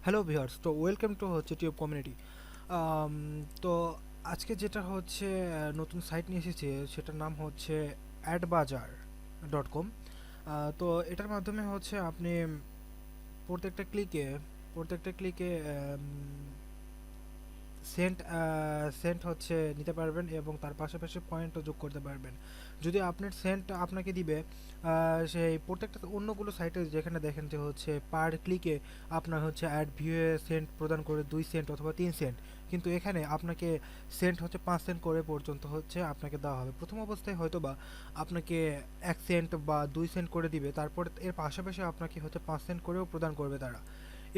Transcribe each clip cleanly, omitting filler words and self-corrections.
Hello viewers, তো welcome to হচ্ছে tube community. আম, তো আজকে যেটা হচ্ছে নতুন সাইট নিয়ে এসেছে, সেটার নাম হচ্ছে adbazaar.com। তো এটার মাধ্যমে হচ্ছে আপনি প্রত্যেকটা ক্লিকে প্রত্যেকটা ক্লিকে সেন্ট সেন্ট হচ্ছে নিতে পারবেন এবং তার পাশাপাশি পয়েন্টও যোগ করতে পারবেন। যদি আপনার সেন্ট আপনাকে দিবে সেই প্রত্যেকটা অন্যগুলো সাইটে যেখানে দেখেন যে হচ্ছে পার ক্লিকে আপনার হচ্ছে অ্যাড ভিউয়ে সেন্ট প্রদান করে 2 সেন্ট অথবা 3 সেন্ট, কিন্তু এখানে আপনাকে সেন্ট হচ্ছে 5 সেন্ট করে পর্যন্ত হচ্ছে আপনাকে দেওয়া হবে। প্রথম অবস্থায় হয়তো বা আপনাকে 1 সেন্ট বা 2 সেন্ট করে দিবে, তারপর এর পাশাপাশি আপনাকে হচ্ছে 5 সেন্ট করেও প্রদান করবে তারা।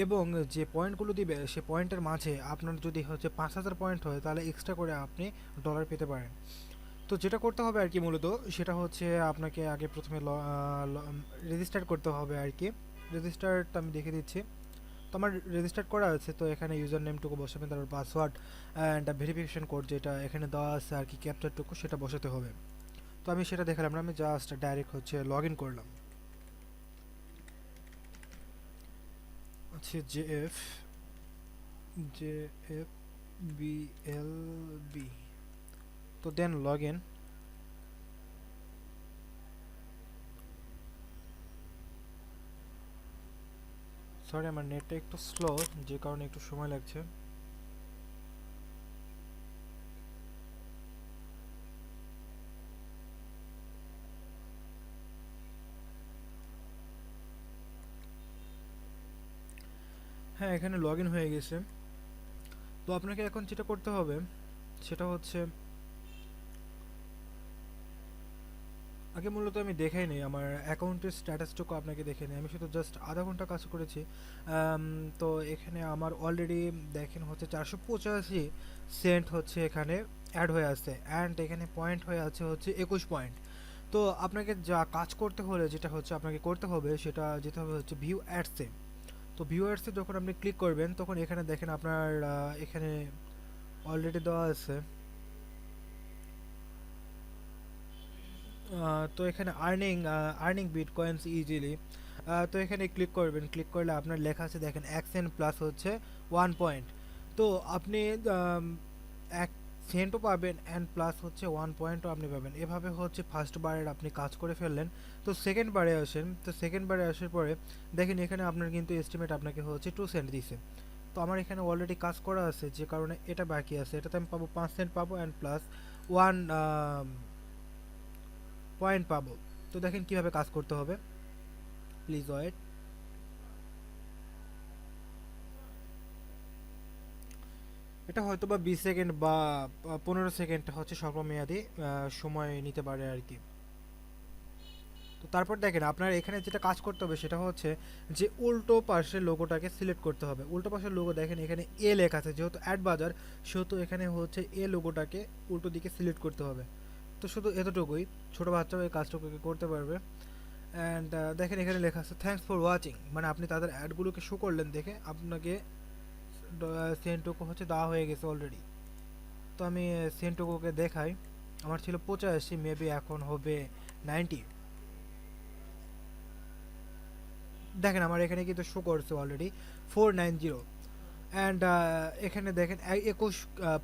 এবং যে পয়েন্টগুলো দিবে সে পয়েন্টের মাঝে আপনার যদি হচ্ছে 5,000 পয়েন্ট হয় তাহলে এক্সট্রা করে আপনি ডলার পেতে পারেন। তো যেটা করতে হবে আর কি মূলত সেটা হচ্ছে আপনাকে আগে প্রথমে রেজিস্টার করতে হবে আর কি। রেজিস্টারটা আমি দেখে দিচ্ছি। তো আমার রেজিস্টার করা আছে, তো এখানে ইউজার নেমটুকু বসাবেন, তারপর পাসওয়ার্ড অ্যান্ড ভেরিফিকেশন কোড যেটা এখানে দেওয়া আছে আর কি, ক্যাপচারটুকু সেটা বসাতে হবে। তো আমি সেটা দেখালাম না, আমি জাস্ট ডাইরেক্ট হচ্ছে লগ ইন করলাম। হচ্ছে JFBLB, তো দেন লগ ইন। সরি, আমার নেটটা একটু স্লো, যে কারণে একটু সময় লাগছে। হ্যাঁ, এখানে লগ ইন হয়ে গেছে। তো আপনাকে এখন যেটা করতে হবে সেটা হচ্ছে, আগে মূলত আমি দেখাই নেই আমার অ্যাকাউন্টের স্ট্যাটাসটুকু, আপনাকে দেখে নিই। আমি শুধু জাস্ট আধা ঘন্টা কাজ করেছি। তো এখানে আমার অলরেডি দেখেন হচ্ছে 485 সেন্ট হচ্ছে এখানে অ্যাড হয়ে আছে, অ্যান্ড এখানে পয়েন্ট হয়ে আছে হচ্ছে 21 পয়েন্ট। তো আপনাকে যা কাজ করতে হলে যেটা হচ্ছে আপনাকে করতে হবে সেটা যেতে হবে হচ্ছে ভিউ অ্যাডসে। তো ভিউ অ্যাডসে যখন আপনি ক্লিক করবেন তখন এখানে দেখেন আপনার এখানে অলরেডি দেওয়া আছে। তো এখানে আর্নিং বিটকয়েন্স ইজিলি। তো এখানে ক্লিক করবেন, ক্লিক করলে আপনার লেখা আছে দেখেন অ্যাকসেন্ট প্লাস হচ্ছে 1 পয়েন্ট। তো আপনি আম, 1 সেন্টও পাবেন অ্যান্ড প্লাস হচ্ছে 1 পয়েন্টও আপনি পাবেন। এভাবে হচ্ছে ফার্স্ট বারের আপনি কাজ করে ফেললেন। তো সেকেন্ড বারে আসেন, তো সেকেন্ড বারে আসার পরে দেখেন এখানে আপনার কিন্তু এস্টিমেট আপনাকে হচ্ছে 2 সেন্ট দিছে। তো আমার এখানে অলরেডি কাজ করা আছে যে কারণে এটা বাকি আছে, এটাতে আমি পাবো 5 সেন্ট পাবো অ্যান্ড প্লাস 1 পয়েন্ট পাবো। তো দেখেন কিভাবে কাজ করতে হবে, প্লিজ ওয়েট। এটা হয়তো বা 20 সেকেন্ড বা 15 সেকেন্ড হচ্ছে স্বল্পমেয়াদী সময় নিতে পারে আর কি। তো তারপর দেখেন আপনার এখানে যেটা কাজ করতে হবে সেটা হচ্ছে যে উল্টো পাশের লোগোটাকে সিলেক্ট করতে হবে। উল্টো পাশের লোগো দেখেন এখানে এ লেখা আছে, যেহেতু অ্যাড বাজার সেহেতু এখানে হচ্ছে এ লোগোটাকে উল্টো দিকে সিলেক্ট করতে হবে। তো শুধু এতটুকুই, ছোটো বাচ্চাও এই কাজটুকু করতে পারবে। অ্যান্ড দেখেন এখানে লেখা আছে থ্যাঙ্কস ফর ওয়াচিং, মানে আপনি তাদের অ্যাডগুলোকে শো করলেন দেখে আপনাকে সেন্টুকু হচ্ছে দেওয়া হয়ে গেছে অলরেডি। তো আমি সেন্টুকুকে দেখাই, আমার ছিল 85, মেবি এখন হবে 90। দেখেন আমার এখানে কিন্তু শো করছে অলরেডি 490। অ্যান্ড এখানে দেখেন 21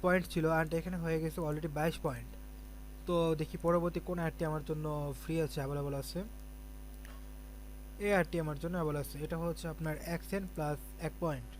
পয়েন্ট ছিল, অ্যান্ড এখানে হয়ে গেছে অলরেডি 22 পয়েন্ট। তো দেখি পরবর্তী কোন অ্যাডটি আমার জন্য ফ্রি আছে, অ্যাভেলেবল আছে। এই অ্যাডটি আমার জন্য অ্যাভেলেবল আছে, এটা হচ্ছে আপনার 1 সেন্ট প্লাস 1 পয়েন্ট।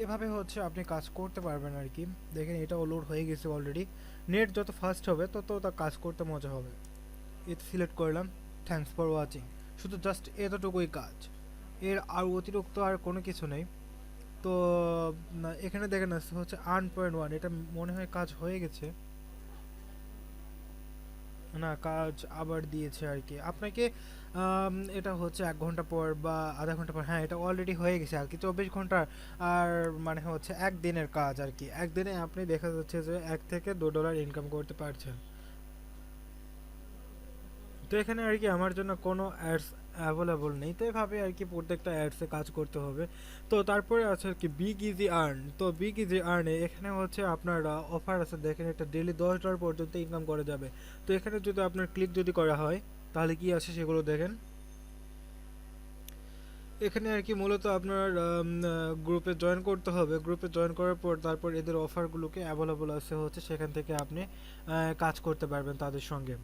এভাবে হচ্ছে আপনি কাজ করতে পারবেন আর কি। দেখেন এটাও লোড হয়ে গেছে অলরেডি। নেট যত ফাস্ট হবে তত তা কাজ করতে মজা হবে। এটা সিলেক্ট করলাম, থ্যাঙ্কস ফর ওয়াচিং, শুধু জাস্ট এতটুকুই কাজ, এর আর অতিরিক্ত আর কোনো কিছু নেই। তো এখানে দেখেন আছে হচ্ছে 1.1, এটা মনে হয় কাজ হয়ে গেছে। না, কাজ আবার দিয়েছে আর কি আপনাকে। এটা হচ্ছে 1 ঘন্টা পর বা আধা ঘন্টা পর, হ্যাঁ এটা অলরেডি হয়ে গেছে আর কি, 24 ঘন্টা। আর মানে হচ্ছে একদিনের কাজ আর কি, একদিনে আপনি দেখা যাচ্ছে যে $1 থেকে $2 ইনকাম করতে পারছেন। তো এখানে আর কি আমার জন্য কোনো অ্যাডস অ্যাভেলেবল নেই, তো এভাবে আর কি প্রত্যেকটা অ্যাডসে কাজ করতে হবে। তো তারপরে আছে আর কি বিগ ইজি আর্ন। তো বিগ ইজি আর্নে এখানে হচ্ছে আপনার অফার আছে, দেখেন এটা ডেলি $10 পর্যন্ত ইনকাম করা যাবে। তো এখানে যদি আপনার ক্লিক যদি করা হয় তাহলে কি আছে সেগুলো দেখেন। এখানে আর কি মূলত আপনার গ্রুপে জয়েন করতে হবে। গ্রুপে জয়েন করার পর তারপর এদের অফারগুলোকে অ্যাভেলেবল আছে হচ্ছে, সেখান থেকে আপনি কাজ করতে পারবেন তাদের সঙ্গে।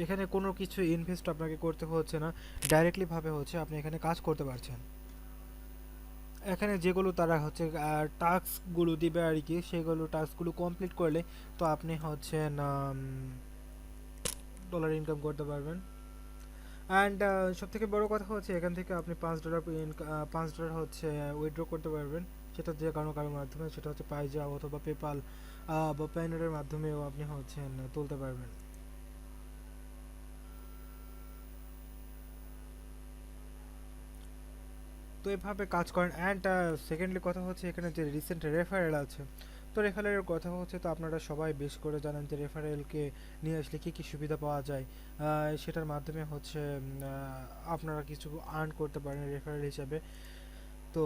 এখানে কোনো কিছু ইনভেস্ট আপনাকে করতে হচ্ছে না, ডাইরেক্টলি ভাবে হচ্ছে আপনি এখানে কাজ করতে পারছেন। এখানে যেগুলো তারা হচ্ছে টাস্কগুলো দিবে আর কি, সেগুলো টাস্কগুলো কমপ্লিট করলে তো আপনি হচ্ছেন ডলার ইনকাম করতে পারবেন। অ্যান্ড সব থেকে বড় কথা হচ্ছে এখান থেকে আপনি $5 হচ্ছে উইথড্র করতে পারবেন। সেটা যে কারো মাধ্যমে, সেটা হচ্ছে পাইজা অথবা পেপাল বা প্যানেলের মাধ্যমেও আপনি হচ্ছেন তুলতে পারবেন। তো এভাবে কাজ করেন। অ্যান্ড সেকেন্ডলি কথা হচ্ছে এখানে যে রিসেন্ট রেফারেল আছে, তো রেফারেলের কথা হচ্ছে তো আপনারা সবাই বেশ করে জানেন যে রেফারেলকে নিয়ে আসলে কী কী সুবিধা পাওয়া যায়। সেটার মাধ্যমে হচ্ছে আপনারা কিছু আর্ন করতে পারেন রেফারেল হিসাবে। তো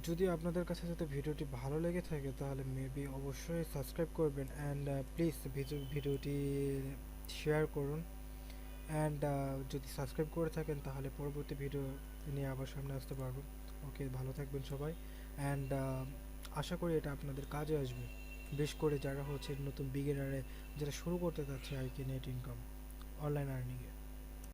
যদি আপনাদের কাছে যদি ভিডিওটি ভালো লেগে থাকে তাহলে মেবি অবশ্যই সাবস্ক্রাইব করবেন, অ্যান্ড প্লিজ ভিডিওটি শেয়ার করুন। অ্যান্ড যদি সাবস্ক্রাইব করে থাকেন তাহলে পরবর্তী ভিডিও নিয়ে আবার সামনে আসতে পারবো। ওকে, ভালো থাকবেন সবাই। অ্যান্ড আশা করি এটা আপনাদের কাজে আসবে, বেশ করে যারা হচ্ছে নতুন বিগিনারে, যারা শুরু করতে চাচ্ছে আর কি নেট ইনকাম অনলাইন আর্নিংয়ে।